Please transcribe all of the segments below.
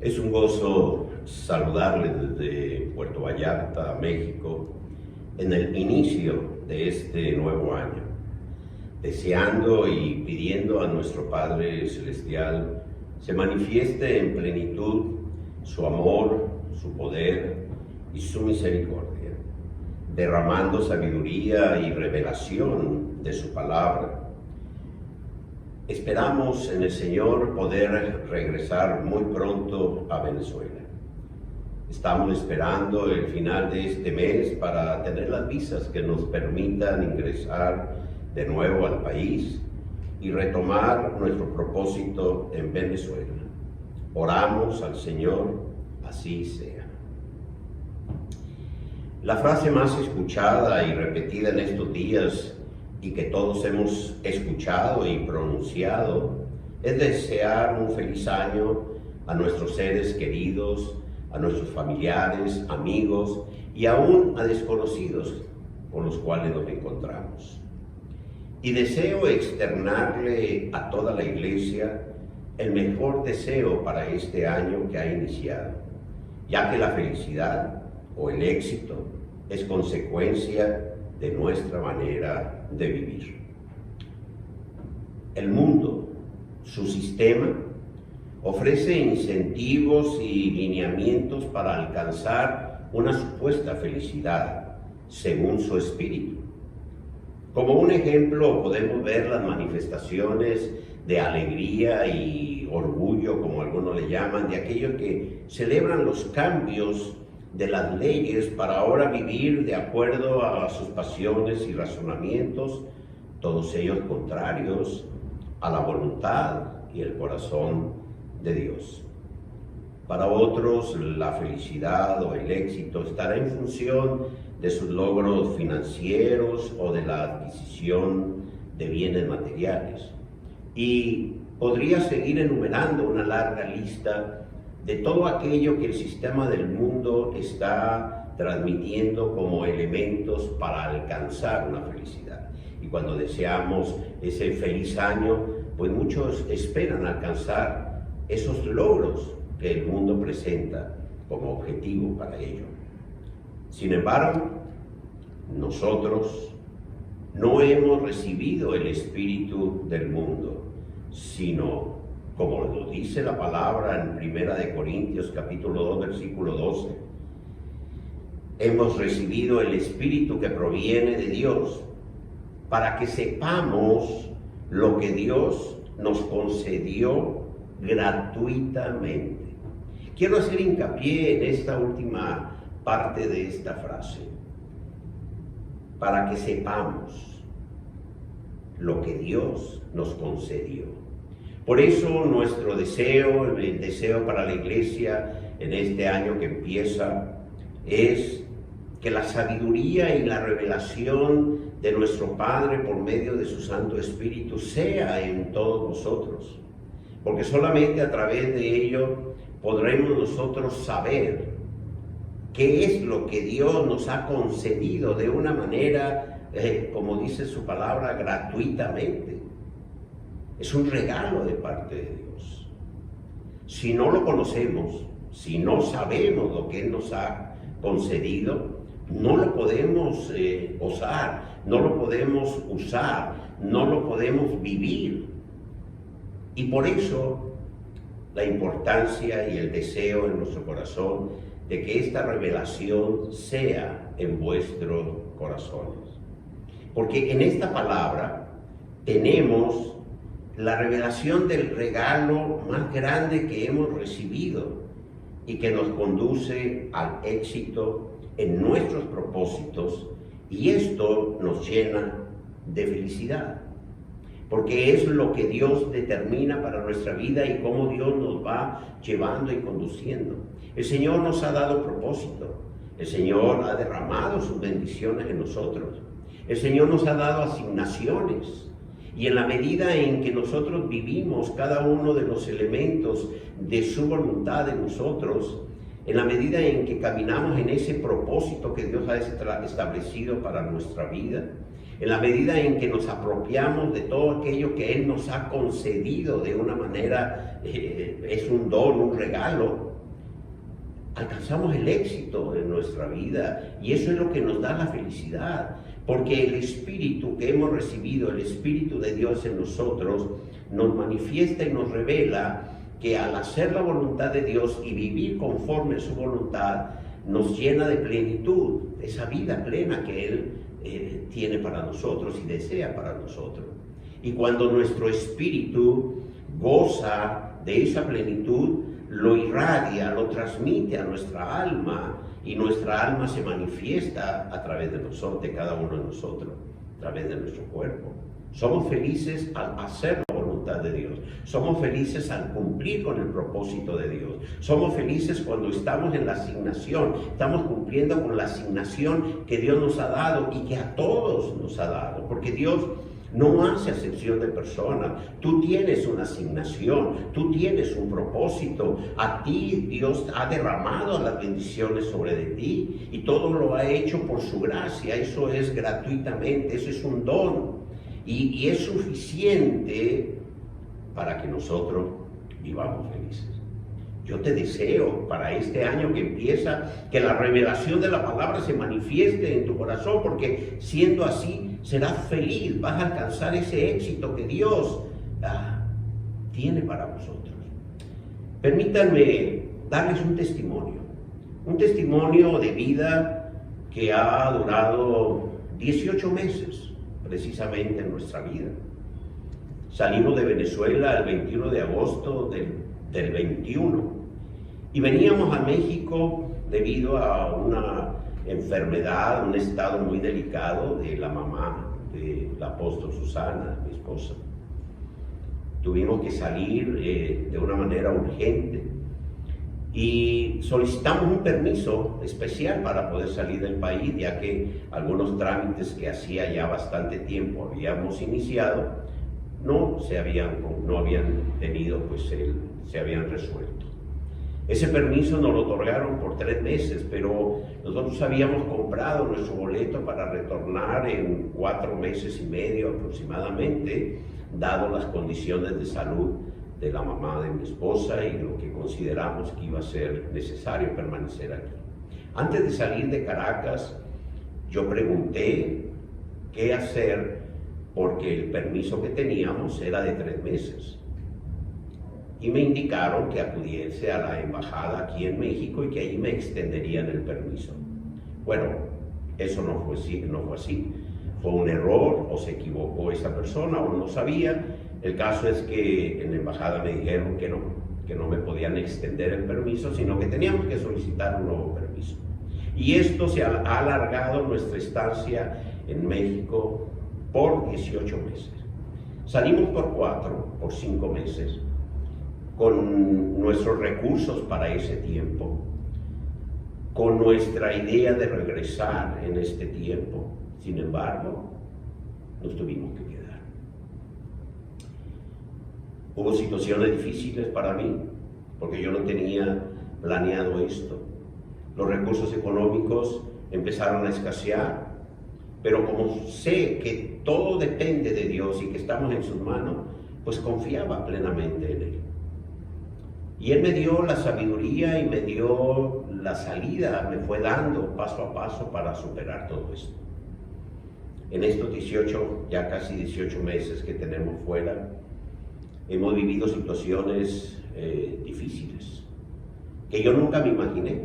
Es un gozo saludarles desde Puerto Vallarta, México, en el inicio de este nuevo año, deseando y pidiendo a nuestro Padre Celestial se manifieste en plenitud su amor, su poder y su misericordia, derramando sabiduría y revelación de su palabra. Esperamos en el Señor poder regresar muy pronto a Venezuela. Estamos esperando el final de este mes para tener las visas que nos permitan ingresar de nuevo al país y retomar nuestro propósito en Venezuela. Oramos al Señor, así sea. La frase más escuchada y repetida en estos días y que todos hemos escuchado y pronunciado es desear un feliz año a nuestros seres queridos, a nuestros familiares, amigos y aún a desconocidos con los cuales nos encontramos. Y deseo externarle a toda la Iglesia el mejor deseo para este año que ha iniciado, ya que la felicidad o el éxito es consecuencia de nuestra manera de vivir. El mundo, su sistema, ofrece incentivos y lineamientos para alcanzar una supuesta felicidad según su espíritu. Como un ejemplo podemos ver las manifestaciones de alegría y orgullo, como algunos le llaman, de aquellos que celebran los cambios de las leyes para ahora vivir de acuerdo a sus pasiones y razonamientos, todos ellos contrarios a la voluntad y el corazón de Dios. Para otros, la felicidad o el éxito estará en función de sus logros financieros o de la adquisición de bienes materiales. Y podría seguir enumerando una larga lista de todo aquello que el sistema del mundo está transmitiendo como elementos para alcanzar una felicidad. Y cuando deseamos ese feliz año, pues muchos esperan alcanzar esos logros que el mundo presenta como objetivo para ello. Sin embargo, nosotros no hemos recibido el espíritu del mundo, sino, como lo dice la palabra en 1 Corintios capítulo 2, versículo 12, hemos recibido el Espíritu que proviene de Dios, para que sepamos lo que Dios nos concedió gratuitamente. Quiero hacer hincapié en esta última parte de esta frase, para que sepamos lo que Dios nos concedió. Por eso nuestro deseo, el deseo para la Iglesia en este año que empieza, es que la sabiduría y la revelación de nuestro Padre por medio de su Santo Espíritu sea en todos nosotros, porque solamente a través de ello podremos nosotros saber qué es lo que Dios nos ha concedido de una manera, como dice su palabra, gratuitamente. Es un regalo de parte de Dios. Si no lo conocemos, si no sabemos lo que Él nos ha concedido, no lo podemos gozar, no lo podemos usar, no lo podemos vivir. Y por eso la importancia y el deseo en nuestro corazón de que esta revelación sea en vuestros corazones. Porque en esta palabra tenemos la revelación del regalo más grande que hemos recibido y que nos conduce al éxito en nuestros propósitos, y esto nos llena de felicidad, porque es lo que Dios determina para nuestra vida y cómo Dios nos va llevando y conduciendo. El Señor nos ha dado propósito, el Señor ha derramado sus bendiciones en nosotros, el Señor nos ha dado asignaciones. Y en la medida en que nosotros vivimos cada uno de los elementos de su voluntad en nosotros, en la medida en que caminamos en ese propósito que Dios ha establecido para nuestra vida, en la medida en que nos apropiamos de todo aquello que Él nos ha concedido de una manera es un don, un regalo, alcanzamos el éxito en nuestra vida, y eso es lo que nos da la felicidad, porque el Espíritu que hemos recibido, el Espíritu de Dios en nosotros, nos manifiesta y nos revela que al hacer la voluntad de Dios y vivir conforme a su voluntad, nos llena de plenitud, esa vida plena que Él tiene para nosotros y desea para nosotros. Y cuando nuestro espíritu goza de esa plenitud, lo irradia, lo transmite a nuestra alma, y nuestra alma se manifiesta a través de nosotros, de cada uno de nosotros, a través de nuestro cuerpo. Somos felices al hacer la voluntad de Dios. Somos felices al cumplir con el propósito de Dios. Somos felices cuando estamos en la asignación, estamos cumpliendo con la asignación que Dios nos ha dado y que a todos nos ha dado, porque Dios no hace acepción de personas. Tú tienes una asignación, tú tienes un propósito. A ti Dios ha derramado las bendiciones sobre de ti, y todo lo ha hecho por su gracia. Eso es gratuitamente, eso es un don, y es suficiente para que nosotros vivamos felices. Yo te deseo para este año que empieza que la revelación de la palabra se manifieste en tu corazón, porque siendo así serás feliz, vas a alcanzar ese éxito que Dios tiene para vosotros. Permítanme darles un testimonio de vida que ha durado 18 meses precisamente en nuestra vida. Salimos de Venezuela el 21 de agosto del 21 y veníamos a México debido a una enfermedad, un estado muy delicado de la mamá del apóstol Susana, mi esposa. Tuvimos que salir de una manera urgente y solicitamos un permiso especial para poder salir del país, ya que algunos trámites que hacía ya bastante tiempo habíamos iniciado no habían tenido, pues se habían resuelto. Ese permiso nos lo otorgaron por 3 meses, pero nosotros habíamos comprado nuestro boleto para retornar en 4 meses y medio aproximadamente, dado las condiciones de salud de la mamá de mi esposa y lo que consideramos que iba a ser necesario permanecer aquí. Antes de salir de Caracas, yo pregunté qué hacer, porque el permiso que teníamos era de 3 meses. Y me indicaron que acudiese a la embajada aquí en México y que allí me extenderían el permiso. Bueno, eso no fue así. Fue un error, o se equivocó esa persona, o no sabía. El caso es que en la embajada me dijeron que no me podían extender el permiso, sino que teníamos que solicitar un nuevo permiso. Y esto se ha alargado nuestra estancia en México por 18 meses. Salimos por 5 meses, con nuestros recursos para ese tiempo, con nuestra idea de regresar en este tiempo. Sin embargo, nos tuvimos que quedar. Hubo situaciones difíciles para mí, porque yo no tenía planeado esto. Los recursos económicos empezaron a escasear, pero como sé que todo depende de Dios y que estamos en sus manos, pues confiaba plenamente en Él. Y Él me dio la sabiduría y me dio la salida, me fue dando paso a paso para superar todo esto. En estos ya casi 18 meses que tenemos fuera, hemos vivido situaciones difíciles, que yo nunca me imaginé.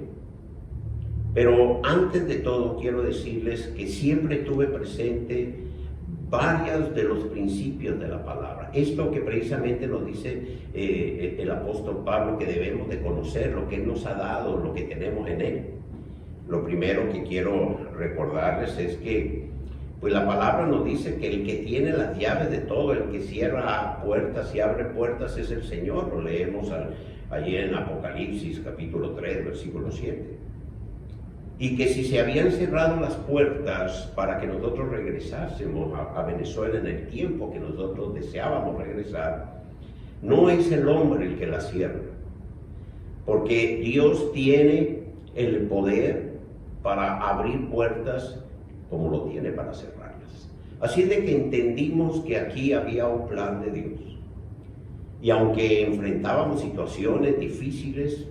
Pero antes de todo quiero decirles que siempre tuve presente varios de los principios de la palabra. Esto que precisamente nos dice el apóstol Pablo, que debemos de conocer lo que Él nos ha dado, lo que tenemos en Él. Lo primero que quiero recordarles es que pues la palabra nos dice que el que tiene las llaves de todo, el que cierra puertas y abre puertas, es el Señor. Lo leemos allí en Apocalipsis capítulo 3, versículo 7. Y que si se habían cerrado las puertas para que nosotros regresásemos a Venezuela en el tiempo que nosotros deseábamos regresar, no es el hombre el que las cierra, porque Dios tiene el poder para abrir puertas como lo tiene para cerrarlas. Así de que entendimos que aquí había un plan de Dios. Y aunque enfrentábamos situaciones difíciles,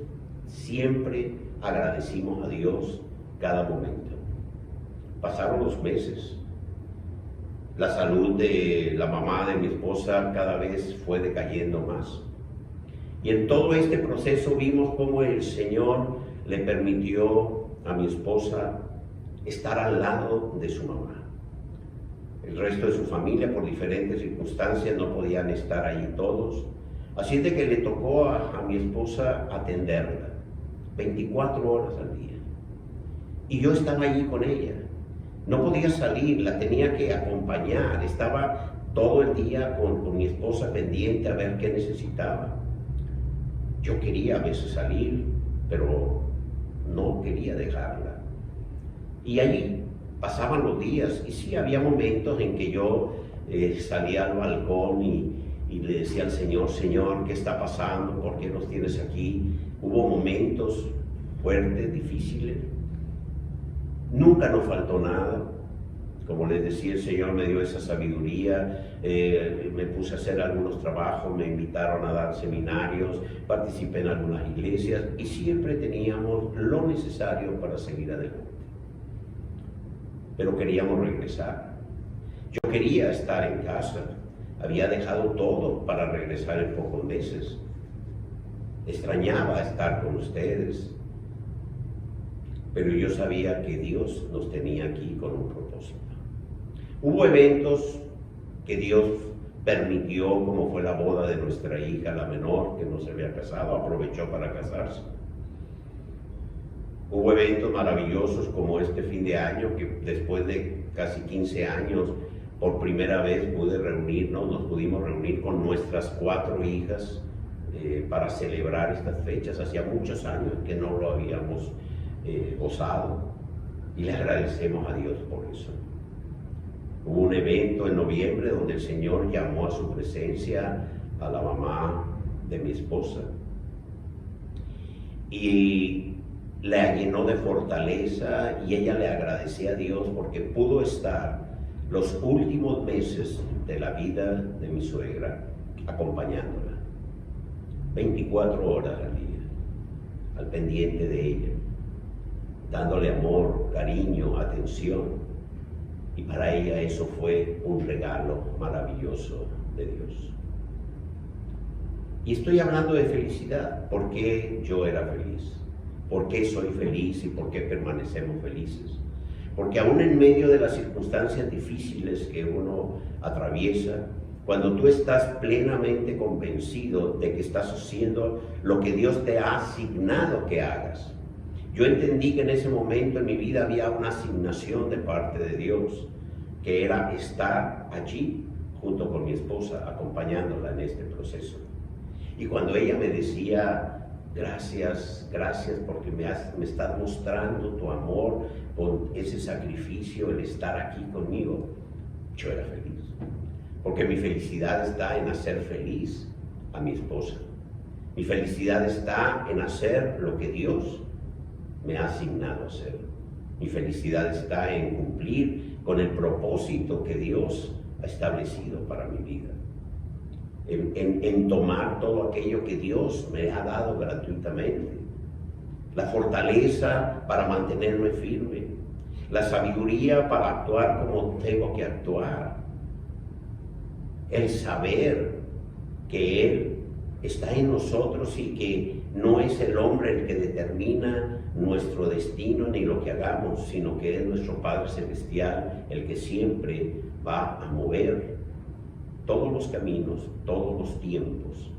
siempre agradecimos a Dios cada momento. Pasaron los meses. La salud de la mamá de mi esposa cada vez fue decayendo más. Y en todo este proceso vimos cómo el Señor le permitió a mi esposa estar al lado de su mamá. El resto de su familia, por diferentes circunstancias, no podían estar allí todos. Así es de que le tocó a mi esposa atenderla 24 horas al día. Y yo estaba allí con ella. No podía salir, la tenía que acompañar. Estaba todo el día con mi esposa pendiente a ver qué necesitaba. Yo quería a veces salir, pero no quería dejarla. Y allí pasaban los días, y sí, había momentos en que yo salía al balcón y le decía al Señor, Señor, ¿qué está pasando? ¿Por qué nos tienes aquí? Hubo momentos fuertes, difíciles. Nunca nos faltó nada. Como les decía, el Señor me dio esa sabiduría, me puse a hacer algunos trabajos, me invitaron a dar seminarios, participé en algunas iglesias y siempre teníamos lo necesario para seguir adelante. Pero queríamos regresar. Yo quería estar en casa, había dejado todo para regresar en pocos meses. Extrañaba estar con ustedes, pero yo sabía que Dios nos tenía aquí con un propósito. Hubo eventos que Dios permitió, como fue la boda de nuestra hija, la menor, que no se había casado, aprovechó para casarse. Hubo eventos maravillosos como este fin de año, que después de casi 15 años, por primera vez nos pudimos reunir con nuestras 4 hijas para celebrar estas fechas. Hacía muchos años que no lo habíamos gozado y le agradecemos a Dios por eso. Hubo un evento en noviembre donde el Señor llamó a su presencia a la mamá de mi esposa y la llenó de fortaleza, y ella le agradecía a Dios porque pudo estar los últimos meses de la vida de mi suegra acompañándola 24 horas al día, al pendiente de ella, dándole amor, cariño, atención. Y para ella eso fue un regalo maravilloso de Dios. Y estoy hablando de felicidad. ¿Por qué yo era feliz? ¿Por qué soy feliz y por qué permanecemos felices? Porque aún en medio de las circunstancias difíciles que uno atraviesa, cuando tú estás plenamente convencido de que estás haciendo lo que Dios te ha asignado que hagas. Yo entendí que en ese momento en mi vida había una asignación de parte de Dios, que era estar allí junto con mi esposa, acompañándola en este proceso. Y cuando ella me decía, gracias porque me estás mostrando tu amor con ese sacrificio, el estar aquí conmigo, yo era feliz. Porque mi felicidad está en hacer feliz a mi esposa. Mi felicidad está en hacer lo que Dios me ha asignado a hacer. Mi felicidad está en cumplir con el propósito que Dios ha establecido para mi vida. En tomar todo aquello que Dios me ha dado gratuitamente. La fortaleza para mantenerme firme. La sabiduría para actuar como tengo que actuar. El saber que Él está en nosotros y que no es el hombre el que determina nuestro destino ni lo que hagamos, sino que es nuestro Padre Celestial el que siempre va a mover todos los caminos, todos los tiempos.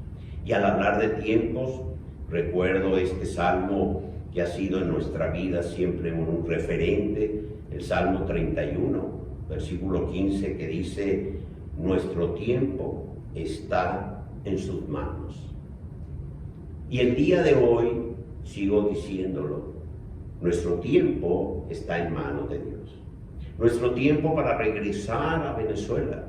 Y al hablar de tiempos, recuerdo este salmo que ha sido en nuestra vida siempre un referente, el Salmo 31, versículo 15, que dice, nuestro tiempo está en sus manos. Y el día de hoy sigo diciéndolo, nuestro tiempo está en manos de Dios. Nuestro tiempo para regresar a Venezuela,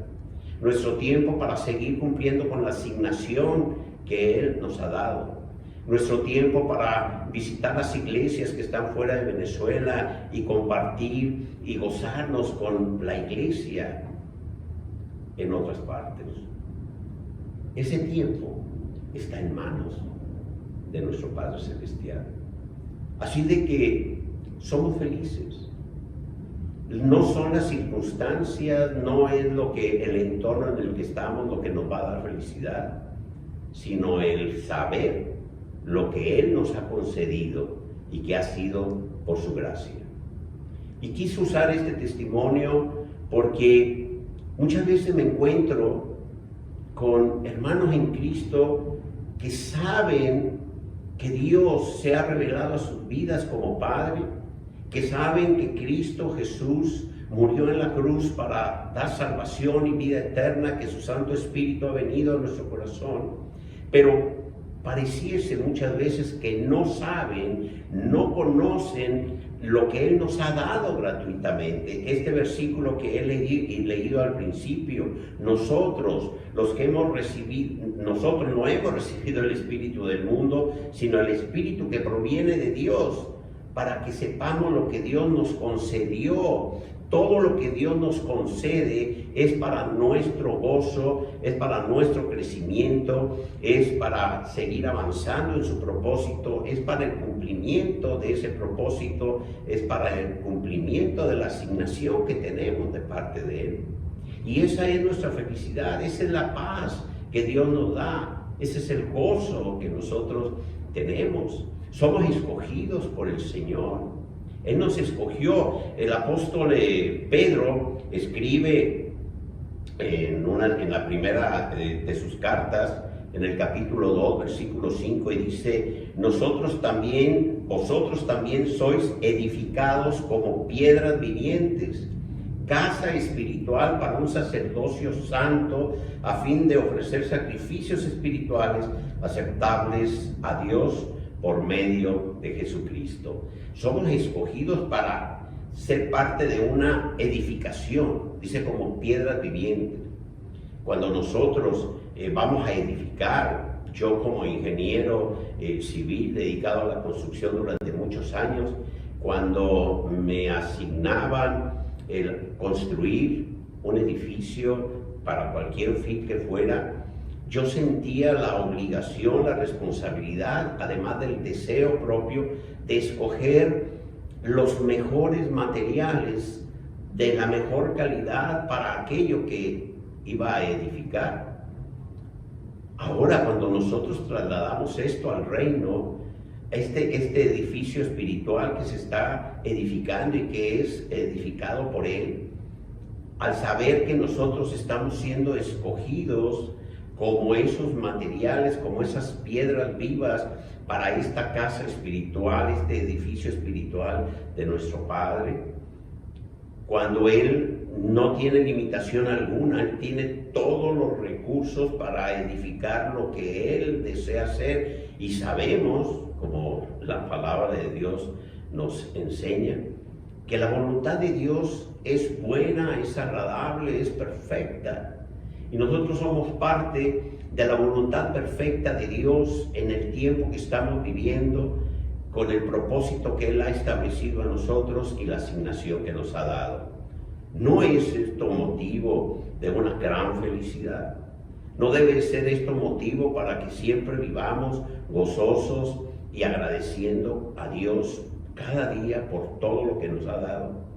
nuestro tiempo para seguir cumpliendo con la asignación que Él nos ha dado, nuestro tiempo para visitar las iglesias que están fuera de Venezuela y compartir y gozarnos con la iglesia en otras partes. Ese tiempo está en manos de nuestro Padre Celestial. Así de que somos felices. No son las circunstancias, no es lo que el entorno en el que estamos lo que nos va a dar felicidad, sino el saber lo que Él nos ha concedido y que ha sido por su gracia. Y quise usar este testimonio porque muchas veces me encuentro con hermanos en Cristo que saben que Dios se ha revelado a sus vidas como Padre, que saben que Cristo Jesús murió en la cruz para dar salvación y vida eterna, que su Santo Espíritu ha venido a nuestro corazón, pero pareciese muchas veces que no saben, no conocen lo que Él nos ha dado gratuitamente. Este versículo que he leído al principio, nosotros, los que hemos recibido, nosotros no hemos recibido el Espíritu del mundo, sino el Espíritu que proviene de Dios, para que sepamos lo que Dios nos concedió. Todo lo que Dios nos concede es para nuestro gozo, es para nuestro crecimiento, es para seguir avanzando en su propósito, es para el cumplimiento de ese propósito, es para el cumplimiento de la asignación que tenemos de parte de Él. Y esa es nuestra felicidad, esa es la paz que Dios nos da, ese es el gozo que nosotros tenemos. Somos escogidos por el Señor. Él nos escogió. El apóstol Pedro escribe en la primera de sus cartas, en el capítulo 2, versículo 5, y dice: vosotros también sois edificados como piedras vivientes, casa espiritual para un sacerdocio santo, a fin de ofrecer sacrificios espirituales aceptables a Dios por medio de Jesucristo. Somos escogidos para ser parte de una edificación, dice, como piedras vivientes. Cuando nosotros vamos a edificar, yo como ingeniero civil dedicado a la construcción durante muchos años, cuando me asignaban el construir un edificio para cualquier fin que fuera, yo sentía la obligación, la responsabilidad, además del deseo propio, de escoger los mejores materiales de la mejor calidad para aquello que iba a edificar. Ahora, cuando nosotros trasladamos esto al reino, este edificio espiritual que se está edificando y que es edificado por Él, al saber que nosotros estamos siendo escogidos como esos materiales, como esas piedras vivas para esta casa espiritual, este edificio espiritual de nuestro Padre, cuando Él no tiene limitación alguna, Él tiene todos los recursos para edificar lo que Él desea hacer, y sabemos, como la palabra de Dios nos enseña, que la voluntad de Dios es buena, es agradable, es perfecta. Y nosotros somos parte de la voluntad perfecta de Dios en el tiempo que estamos viviendo, con el propósito que Él ha establecido a nosotros y la asignación que nos ha dado. ¿No es esto motivo de una gran felicidad? ¿No debe ser esto motivo para que siempre vivamos gozosos y agradeciendo a Dios cada día por todo lo que nos ha dado?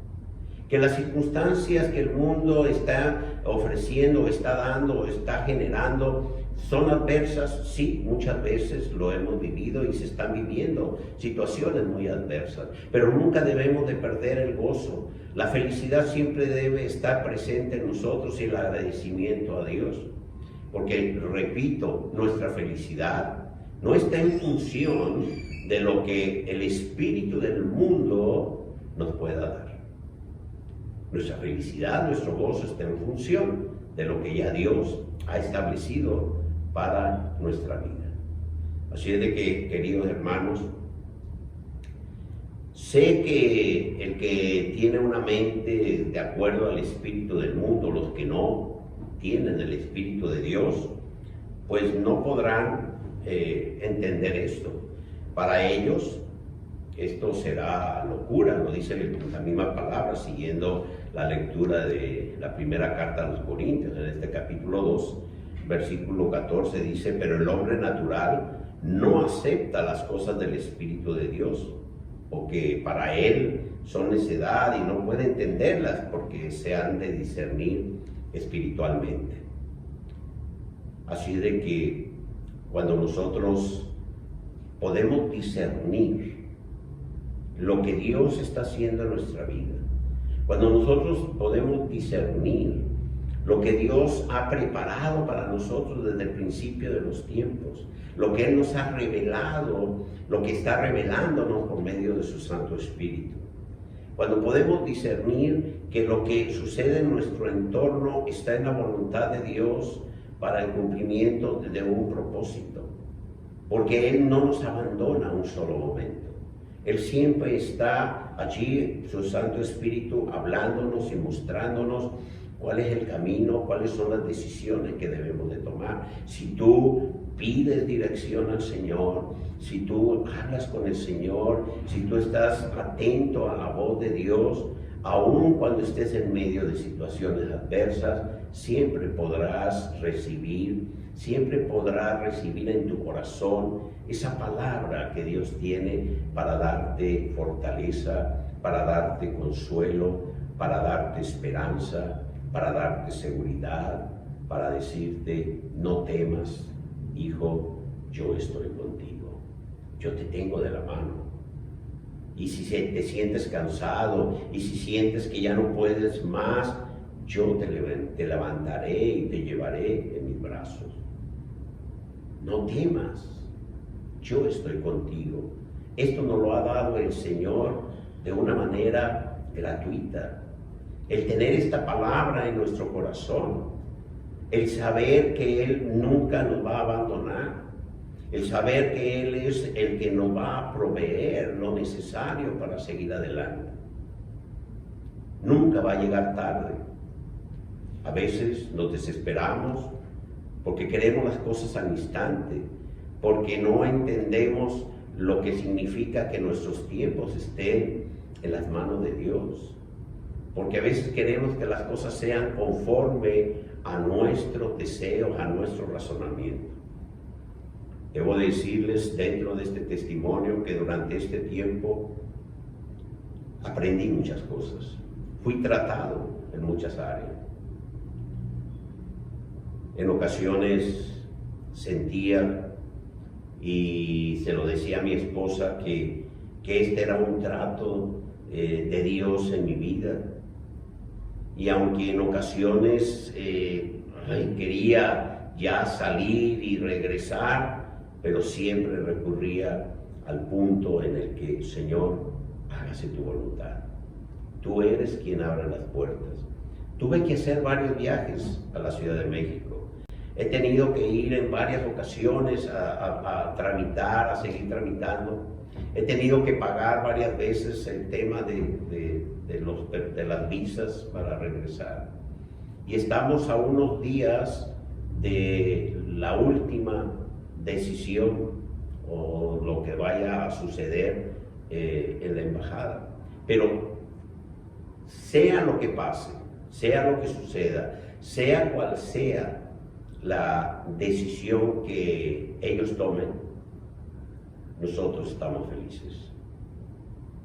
Que las circunstancias que el mundo está ofreciendo, está dando, está generando, son adversas. Sí, muchas veces lo hemos vivido y se están viviendo situaciones muy adversas, pero nunca debemos de perder el gozo. La felicidad siempre debe estar presente en nosotros y el agradecimiento a Dios, porque, repito, nuestra felicidad no está en función de lo que el espíritu del mundo nos pueda dar. Nuestra felicidad, nuestro gozo está en función de lo que ya Dios ha establecido para nuestra vida. Así es de que, queridos hermanos, sé que el que tiene una mente de acuerdo al espíritu del mundo, los que no tienen el espíritu de Dios, pues no podrán entender esto. Para ellos esto será locura, lo dice la misma palabra, siguiendo la lectura de la primera carta a los Corintios, en este capítulo 2, versículo 14 dice, pero el hombre natural no acepta las cosas del Espíritu de Dios, porque para él son necedad y no puede entenderlas porque se han de discernir espiritualmente. Así de que cuando nosotros podemos discernir lo que Dios está haciendo en nuestra vida, cuando nosotros podemos discernir lo que Dios ha preparado para nosotros desde el principio de los tiempos, lo que Él nos ha revelado, lo que está revelándonos por medio de su Santo Espíritu. Cuando podemos discernir que lo que sucede en nuestro entorno está en la voluntad de Dios para el cumplimiento de un propósito, porque Él no nos abandona un solo momento. Él siempre está allí, su Santo Espíritu, hablándonos y mostrándonos cuál es el camino, cuáles son las decisiones que debemos de tomar. Si tú pides dirección al Señor, si tú hablas con el Señor, si tú estás atento a la voz de Dios, aun cuando estés en medio de situaciones adversas, siempre podrás recibir en tu corazón esa palabra que Dios tiene para darte fortaleza, para darte consuelo, para darte esperanza, para darte seguridad, para decirte, no temas, hijo, yo estoy contigo, yo te tengo de la mano. Y si te sientes cansado y si sientes que ya no puedes más, yo te levantaré y te llevaré en mis brazos. No temas, yo estoy contigo. Esto nos lo ha dado el Señor de una manera gratuita. El tener esta palabra en nuestro corazón, el saber que Él nunca nos va a abandonar, el saber que Él es el que nos va a proveer lo necesario para seguir adelante. Nunca va a llegar tarde. A veces nos desesperamos porque queremos las cosas al instante, porque no entendemos lo que significa que nuestros tiempos estén en las manos de Dios. Porque a veces queremos que las cosas sean conforme a nuestros deseos, a nuestro razonamiento. Debo decirles dentro de este testimonio que durante este tiempo aprendí muchas cosas. Fui tratado en muchas áreas. En ocasiones sentía, y se lo decía a mi esposa, que este era un trato de Dios en mi vida. Y aunque en ocasiones quería ya salir y regresar, pero siempre recurría al punto en el que, Señor, hágase tu voluntad. Tú eres quien abre las puertas. Tuve que hacer varios viajes a la Ciudad de México. He tenido que ir en varias ocasiones a tramitar, a seguir tramitando. He tenido que pagar varias veces el tema de las visas para regresar. Y estamos a unos días de la última decisión o lo que vaya a suceder en la embajada. Pero sea lo que pase, sea lo que suceda, sea cual sea la decisión que ellos tomen, nosotros estamos felices,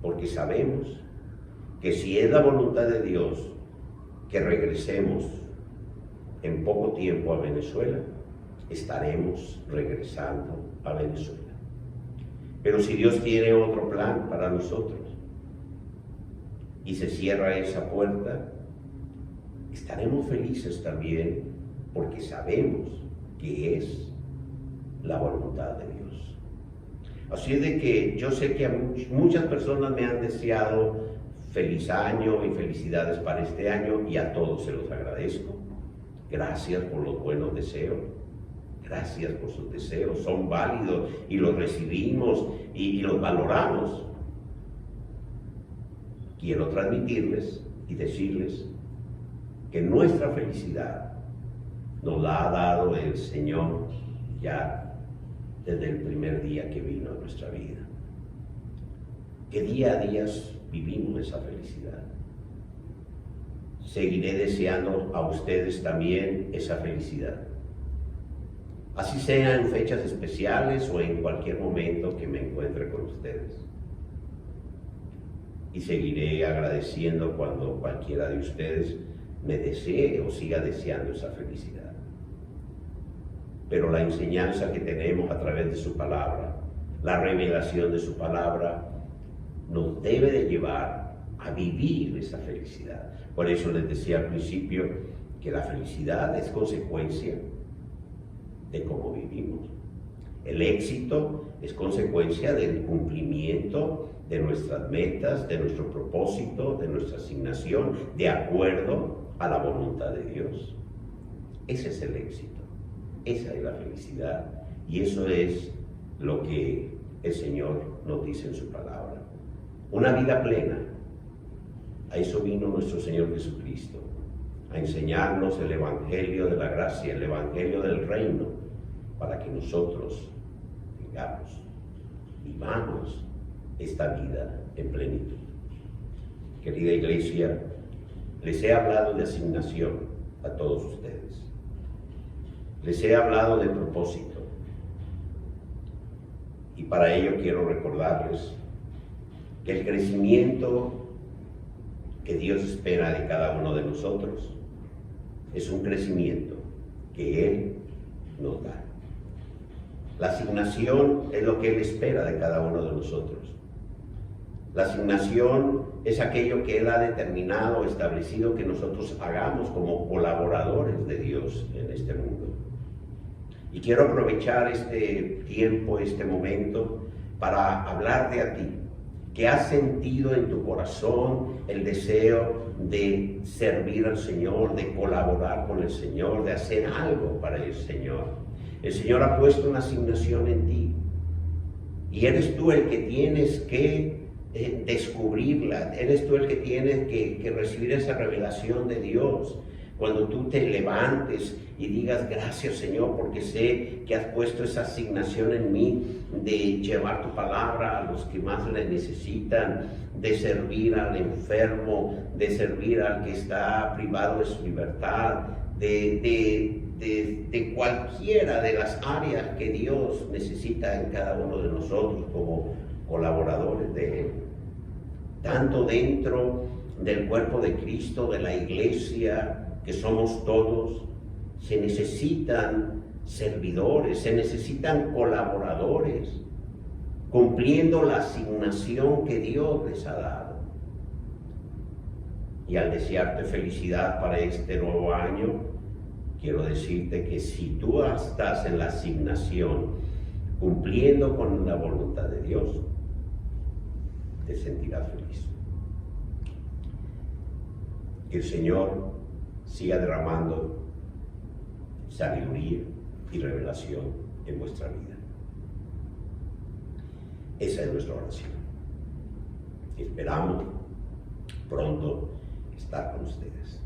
porque sabemos que si es la voluntad de Dios que regresemos en poco tiempo a Venezuela, estaremos regresando a Venezuela. Pero si Dios tiene otro plan para nosotros y se cierra esa puerta, estaremos felices también, porque sabemos que es la voluntad de Dios. Así es de que yo sé que muchas personas me han deseado feliz año y felicidades para este año, y a todos se los agradezco. Gracias por los buenos deseos. Gracias por sus deseos, son válidos y los recibimos y los valoramos. Quiero transmitirles y decirles que nuestra felicidad nos la ha dado el Señor ya desde el primer día que vino a nuestra vida. Que día a día vivimos esa felicidad. Seguiré deseando a ustedes también esa felicidad. así sea en fechas especiales o en cualquier momento que me encuentre con ustedes. Y seguiré agradeciendo cuando cualquiera de ustedes me desee o siga deseando esa felicidad. Pero la enseñanza que tenemos a través de su palabra, la revelación de su palabra, nos debe de llevar a vivir esa felicidad. Por eso les decía al principio que la felicidad es consecuencia de cómo vivimos. El éxito es consecuencia del cumplimiento de nuestras metas, de nuestro propósito, de nuestra asignación, de acuerdo a la voluntad de Dios. Ese es el éxito, esa es la felicidad, y eso es lo que el Señor nos dice en su palabra. Una vida plena. A eso vino nuestro Señor Jesucristo, a enseñarnos el Evangelio de la gracia, el Evangelio del reino, para que nosotros vivamos esta vida en plenitud. Querida iglesia, les he hablado de asignación a todos ustedes. Les he hablado de propósito. Y para ello quiero recordarles que el crecimiento que Dios espera de cada uno de nosotros es un crecimiento que Él nos da. La asignación es lo que Él espera de cada uno de nosotros. La asignación es aquello que Él ha determinado, establecido que nosotros hagamos como colaboradores de Dios en este mundo. Y quiero aprovechar este tiempo, este momento, para hablarte a ti, que has sentido en tu corazón el deseo de servir al Señor, de colaborar con el Señor, de hacer algo para el Señor. El Señor ha puesto una asignación en ti y eres tú el que tienes que descubrirla, eres tú el que tienes que recibir esa revelación de Dios. Cuando tú te levantes y digas gracias Señor porque sé que has puesto esa asignación en mí de llevar tu palabra a los que más la necesitan, de servir al enfermo, de servir al que está privado de su libertad, de cualquiera de las áreas que Dios necesita en cada uno de nosotros como colaboradores de Él, tanto dentro del cuerpo de Cristo, de la iglesia, que somos todos. Se necesitan servidores, se necesitan colaboradores, cumpliendo la asignación que Dios les ha dado. Y al desearte felicidad para este nuevo año, quiero decirte que si tú estás en la asignación, cumpliendo con la voluntad de Dios, te sentirás feliz. Que el Señor siga derramando sabiduría y revelación en vuestra vida. Esa es nuestra oración. Esperamos pronto estar con ustedes.